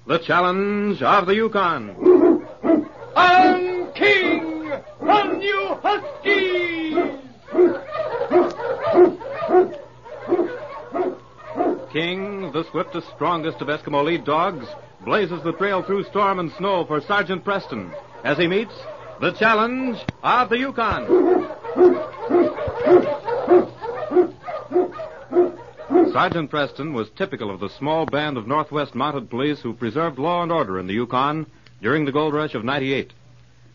the challenge of the Yukon. I'm king! Run, you huskies! King, the swiftest, strongest of Eskimo lead dogs, blazes the trail through storm and snow for Sergeant Preston as he meets the challenge of the Yukon. Sergeant Preston was typical of the small band of Northwest Mounted Police who preserved law and order in the Yukon during the gold rush of '98.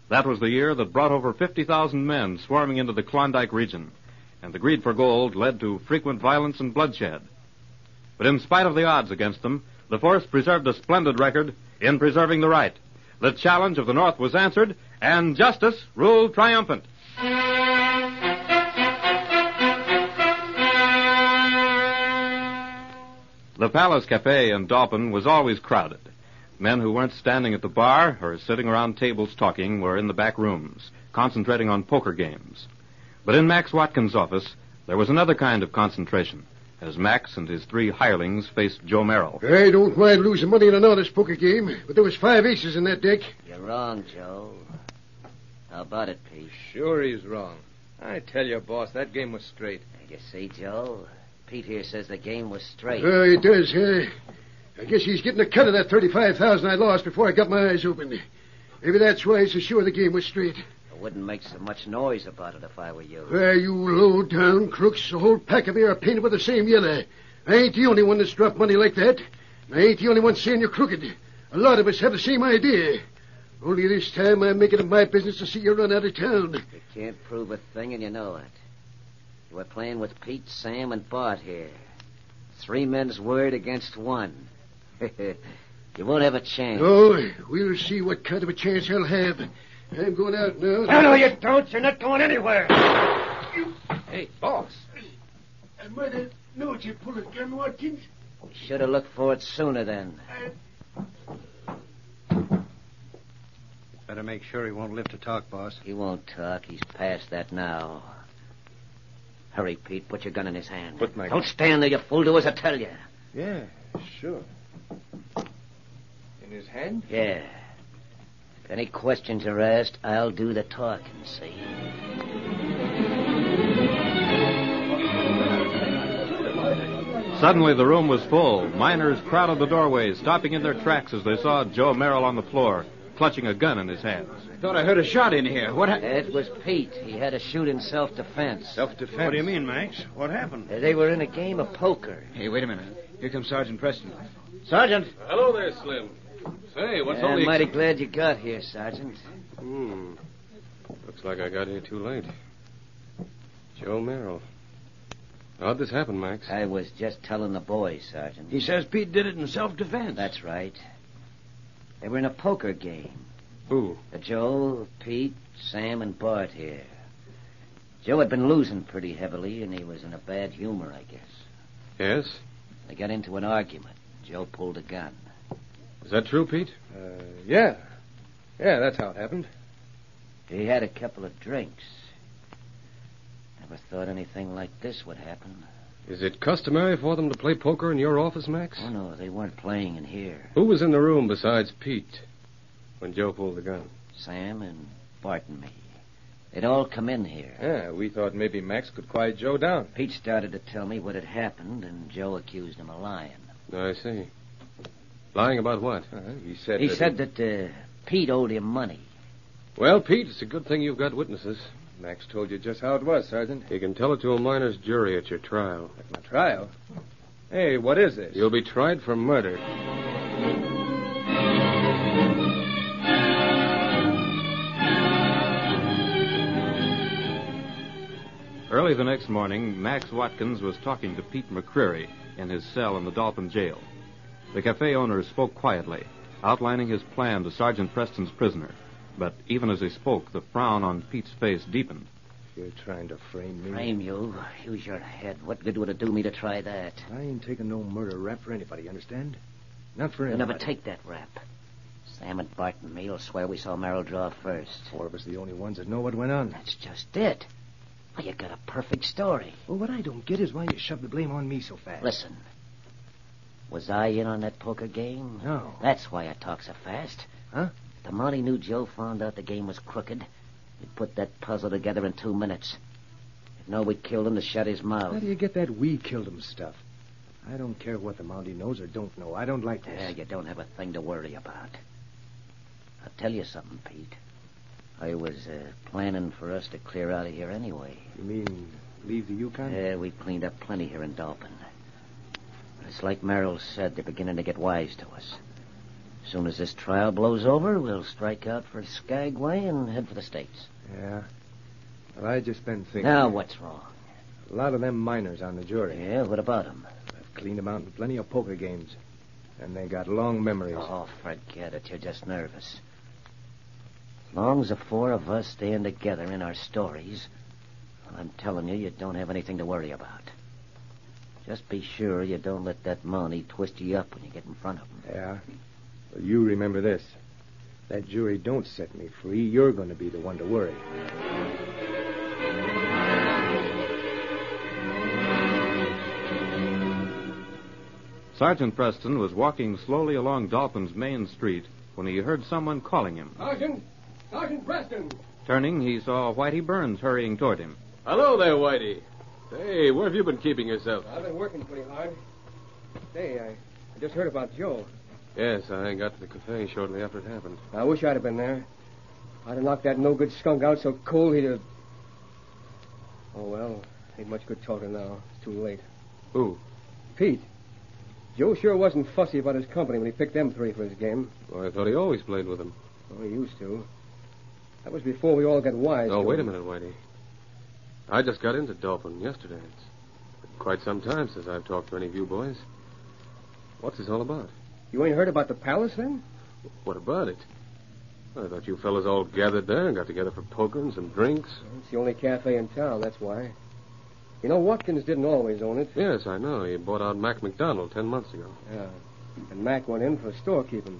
That was the year that brought over 50,000 men swarming into the Klondike region, and the greed for gold led to frequent violence and bloodshed. But in spite of the odds against them, the force preserved a splendid record in preserving the right. The challenge of the North was answered, and justice ruled triumphant. The Palace Cafe in Dalton was always crowded. Men who weren't standing at the bar or sitting around tables talking were in the back rooms, concentrating on poker games. But in Max Watkins' office, there was another kind of concentration, as Max and his 3 hirelings faced Joe Merrill. I don't mind losing money in an honest poker game, but there was 5 aces in that deck. You're wrong, Joe. How about it, Pete? Sure he's wrong. I tell you, boss, that game was straight. You see, Joe? Pete here says the game was straight. He does, huh? I guess he's getting a cut of that $35,000 I lost before I got my eyes open. Maybe that's why he's so sure the game was straight. I wouldn't make so much noise about it if I were you. You low-down crooks. The whole pack of you are painted with the same yellow. I ain't the only one that's dropped money like that. I ain't the only one saying you're crooked. A lot of us have the same idea. Only this time I'm making it my business to see you run out of town. You can't prove a thing, and you know it. You were playing with Pete, Sam, and Bart here. 3 men's word against 1. You won't have a chance. Oh, we'll see what kind of a chance I'll have. I'm going out now. No, you don't. You're not going anywhere. Hey, boss. I might have known you'd pull a gun, Watkins. You should have looked for it sooner then. Better make sure he won't live to talk, boss. He won't talk. He's past that now. Hurry, Pete. Put your gun in his hand. Put my... Don't stand there, you fool. Do as I tell you. Yeah, sure. In his hand? Yeah. If any questions are asked, I'll do the talking, see? Suddenly the room was full. Miners crowded the doorways, stopping in their tracks as they saw Joe Merrill on the floor, clutching a gun in his hands. Thought I heard a shot in here. What happened? It was Pete. He had to shoot in self-defense. Self-defense? What do you mean, Max? What happened? They were in a game of poker. Hey, wait a minute. Here comes Sergeant Preston. Sergeant! Hello there, Slim. Say, what's all the... I'm mighty glad you got here, Sergeant. Looks like I got here too late. Joe Merrill. How'd this happen, Max? I was just telling the boys, Sergeant. He says Pete did it in self-defense. That's right. They were in a poker game. Who? Joe, Pete, Sam, and Bart here. Joe had been losing pretty heavily, and he was in a bad humor, I guess. Yes? They got into an argument. Joe pulled a gun. Is that true, Pete? Yeah. Yeah, that's how it happened. He had a couple of drinks. Never thought anything like this would happen. Is it customary for them to play poker in your office, Max? Oh, no, they weren't playing in here. Who was in the room besides Pete when Joe pulled the gun? Sam and Bart and me. They'd all come in here. Yeah, we thought maybe Max could quiet Joe down. Pete started to tell me what had happened, and Joe accused him of lying. I see. Lying about what? He said that Pete owed him money. Well, Pete, it's a good thing you've got witnesses. Max told you just how it was, Sergeant. You can tell it to a miner's jury at your trial. At my trial? Hey, what is this? You'll be tried for murder. Early the next morning, Max Watkins was talking to Pete McCreary in his cell in the Dalton jail. The cafe owner spoke quietly, outlining his plan to Sergeant Preston's prisoner. But even as he spoke, the frown on Pete's face deepened. You're trying to frame me. Frame you? Use your head. What good would it do me to try that? I ain't taking no murder rap for anybody, you understand? Not for You'll anybody. never take that rap. Sam and Bart and me will swear we saw Merrill draw first. 4 of us the only ones that know what went on. That's just it. Well, you got a perfect story. Well, what I don't get is why you shove the blame on me so fast. Listen. Was I in on that poker game? No. That's why I talk so fast. Huh? If the Mountie knew Joe found out the game was crooked, he'd put that puzzle together in 2 minutes. He'd know we killed him to shut his mouth. How do you get that we killed him stuff? I don't care what the Mountie knows or don't know. I don't like this. Yeah, you don't have a thing to worry about. I'll tell you something, Pete. I was planning for us to clear out of here anyway. You mean leave the Yukon? Yeah, we cleaned up plenty here in Dalton. But it's like Merrill said, they're beginning to get wise to us. As soon as this trial blows over, we'll strike out for Skagway and head for the States. Yeah. Well, I just been thinking. Now, what's wrong? A lot of them miners on the jury. Yeah, what about them? I've cleaned them out in plenty of poker games. And they got long memories. Oh, forget it. You're just nervous. As long as the four of us stand together in our stories, I'm telling you, you don't have anything to worry about. Just be sure you don't let that Mountie twist you up when you get in front of him. Yeah. Well, you remember this. That jury don't set me free. You're going to be the one to worry. Sergeant Preston was walking slowly along Dalton's main street when he heard someone calling him. Sergeant! Sergeant Preston! Turning, he saw Whitey Burns hurrying toward him. Hello there, Whitey. Hey, where have you been keeping yourself? I've been working pretty hard. Hey, I just heard about Joe. Yes, I got to the cafe shortly after it happened. I wish I'd have been there. I'd have knocked that no-good skunk out so cold he'd have... Oh, well, ain't much good talking now. It's too late. Who? Pete. Joe sure wasn't fussy about his company when he picked them three for his game. Well, I thought he always played with them. Oh, he used to. That was before we all got wise. Oh, to wait a him. minute, Whitey. I just got into Dolphin yesterday. It's been quite some time since I've talked to any of you boys. What's this all about? You ain't heard about the palace, then? What about it? I thought you fellas all gathered there and got together for poker and some drinks. It's the only cafe in town, that's why. You know, Watkins didn't always own it. Yes, I know. He bought out Mac McDonald 10 months ago. Yeah. And Mac went in for storekeeping.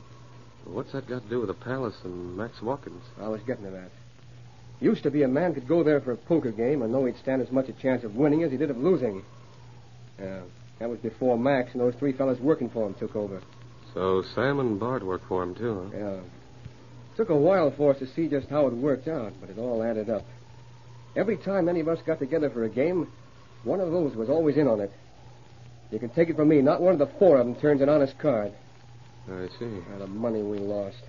What's that got to do with the palace and Max Watkins? I was getting to that. Used to be a man could go there for a poker game and know he'd stand as much a chance of winning as he did of losing. Yeah. That was before Max and those three fellas working for him took over. So Sam and Bart worked for him, too, huh? Yeah. Took a while for us to see just how it worked out, but it all added up. Every time any of us got together for a game, one of those was always in on it. You can take it from me, not one of the four of them turns an honest card. I see. The money we lost.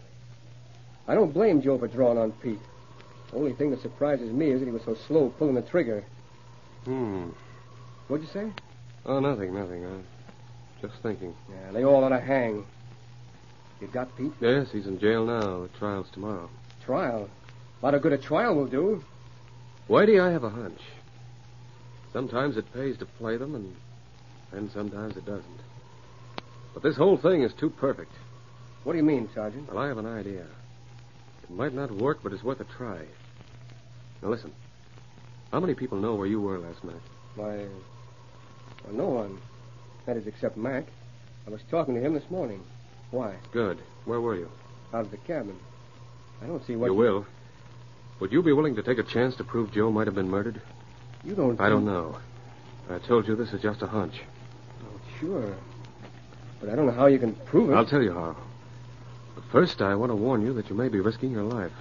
I don't blame Joe for drawing on Pete. The only thing that surprises me is that he was so slow pulling the trigger. What'd you say? Oh, nothing. I'm just thinking. Yeah, they all ought to hang. You got Pete? Yes, he's in jail now. The trial's tomorrow. Trial? A lot of good a trial will do. Whitey, I have a hunch. Sometimes it pays to play them, and sometimes it doesn't. But this whole thing is too perfect. What do you mean, Sergeant? Well, I have an idea. It might not work, but it's worth a try. Now, listen. How many people know where you were last night? Why, well, no one. That is, except Mac. I was talking to him this morning. Why? Good. Where were you? Out of the cabin. I don't see what... You will. Would you be willing to take a chance to prove Joe might have been murdered? You don't... I don't know. I told you this is just a hunch. Oh, sure. But I don't know how you can prove it. I'll tell you how. But first, I want to warn you that you may be risking your life.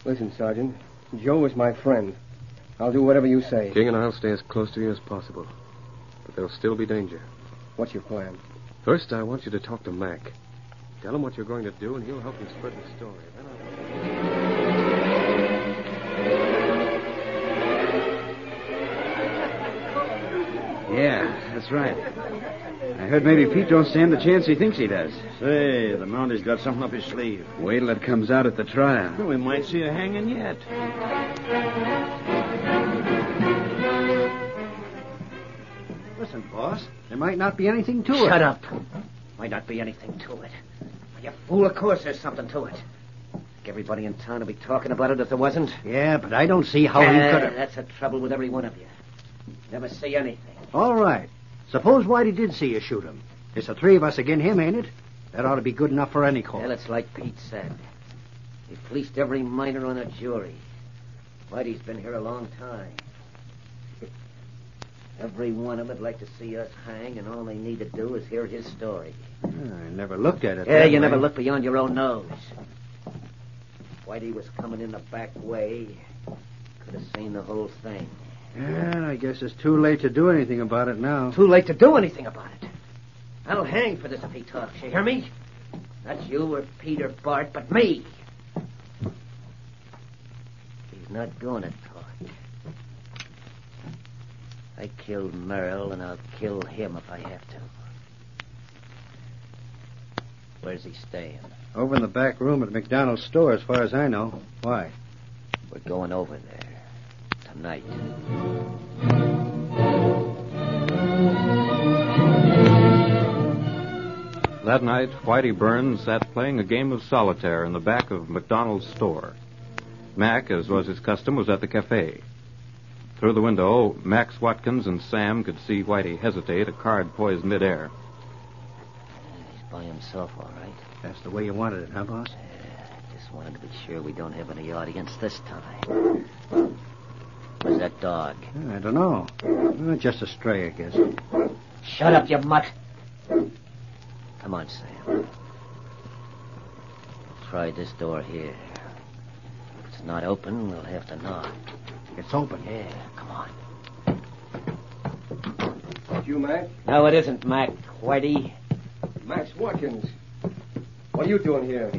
Listen, Sergeant. Joe is my friend. I'll do whatever you say. King and I'll stay as close to you as possible. But there'll still be danger. What's your plan? First, I want you to talk to Mac. Tell him what you're going to do, and he'll help you spread the story. Then Yeah, that's right. I heard maybe Pete don't stand the chance he thinks he does. Say, the Mountie's got something up his sleeve. Wait till it comes out at the trial. Well, we might see a hanging yet. Listen, boss, there might not be anything to it. Shut up. Might not be anything to it. You fool, of course there's something to it. Everybody in town would be talking about it if there wasn't. Yeah, but I don't see how he could have... That's the trouble with every one of you. Never see anything. All right. Suppose Whitey did see you shoot him. It's the three of us again him, ain't it? That ought to be good enough for any court. Well, it's like Pete said. He fleeced every miner on a jury. Whitey's been here a long time. Every one of them would like to see us hang, and all they need to do is hear his story. I never looked at it. Yeah, that you way. never look beyond your own nose. Whitey was coming in the back way. Could have seen the whole thing. Yeah, I guess it's too late to do anything about it now. Too late to do anything about it. I'll hang for this if he talks. You hear me? Not you or Peter Bart, but me. He's not going to talk. I killed Merrill, and I'll kill him if I have to. Where's he staying? Over in the back room at McDonald's store, as far as I know. Why? We're going over there. Tonight. That night, Whitey Burns sat playing a game of solitaire in the back of McDonald's store. Mac, as was his custom, was at the cafe. Through the window, Max Watkins and Sam could see Whitey hesitate, a card poised midair. He's by himself, all right. That's the way you wanted it, huh, boss? Just wanted to be sure we don't have any audience this time. Where's that dog? I don't know. Just a stray, I guess. Shut up, you mutt. Come on, Sam. Try this door here. If it's not open, we'll have to knock. It's open. Yeah, come on. That you, Mac? No, it isn't, Mac. Whitey. Max Watkins. What are you doing here?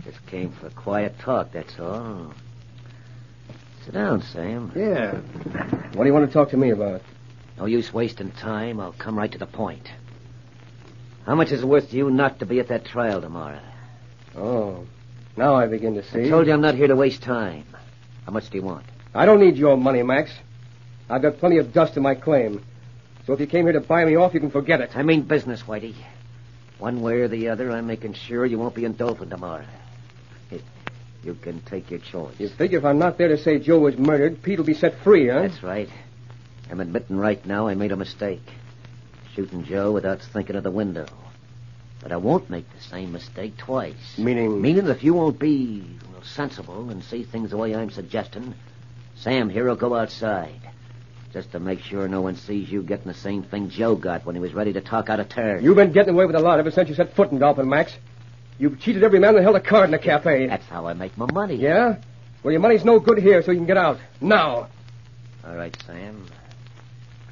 Just came for quiet talk, that's all. Sit down, Sam. Yeah. What do you want to talk to me about? No use wasting time. I'll come right to the point. How much is it worth to you not to be at that trial tomorrow? Oh, now I begin to see. I told you I'm not here to waste time. How much do you want? I don't need your money, Max. I've got plenty of dust in my claim. So if you came here to buy me off, you can forget it. I mean business, Whitey. One way or the other, I'm making sure you won't be in Dolphin tomorrow. You can take your choice. You figure if I'm not there to say Joe was murdered, Pete will be set free, huh? That's right. I'm admitting right now I made a mistake. Shooting Joe without thinking of the window. But I won't make the same mistake twice. Meaning? Meaning that if you won't be sensible and see things the way I'm suggesting, Sam here will go outside. Just to make sure no one sees you getting the same thing Joe got when he was ready to talk out of turn. You've been getting away with a lot ever since you set foot in Dolphin, Max. You've cheated every man that held a card in the cafe. That's how I make my money. Yeah? Well, your money's no good here, so you can get out. Now. All right, Sam.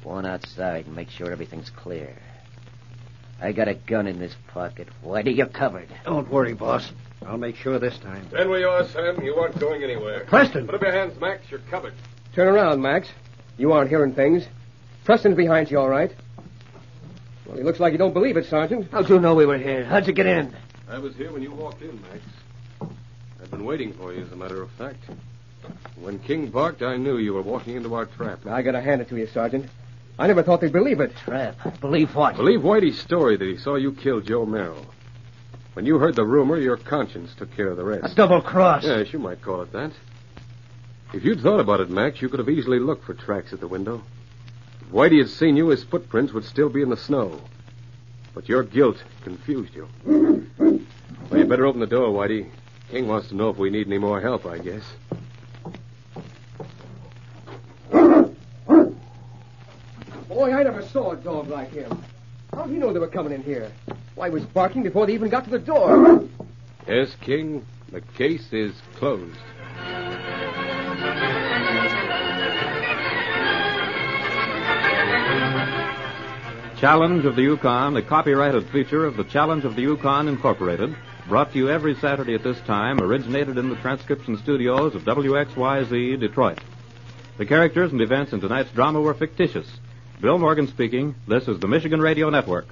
Go on outside and make sure everything's clear. I got a gun in this pocket. Whitey, you're covered. Don't worry, boss. I'll make sure this time. Stand where you are, Sam. You aren't going anywhere. Preston! Put up your hands, Max. You're covered. Turn around, Max. You aren't hearing things. Preston's behind you, all right? Well, he looks like you don't believe it, Sergeant. How'd you know we were here? How'd you get in? I was here when you walked in, Max. I've been waiting for you, as a matter of fact. When King barked, I knew you were walking into our trap. I gotta hand it to you, Sergeant. I never thought they'd believe it. Trap? Believe what? Believe Whitey's story that he saw you kill Joe Merrill. When you heard the rumor, your conscience took care of the rest. A double cross. Yes, you might call it that. If you'd thought about it, Max, you could have easily looked for tracks at the window. If Whitey had seen you, his footprints would still be in the snow. But your guilt confused you. Well, you better open the door, Whitey. King wants to know if we need any more help, I guess. Boy, I never saw a dog like him. How'd he know they were coming in here? Why, he was barking before they even got to the door. Yes, King, the case is closed. Challenge of the Yukon, a copyrighted feature of the Challenge of the Yukon Incorporated, brought to you every Saturday at this time, originated in the transcription studios of WXYZ, Detroit. The characters and events in tonight's drama were fictitious. Bill Morgan speaking. This is the Michigan Radio Network.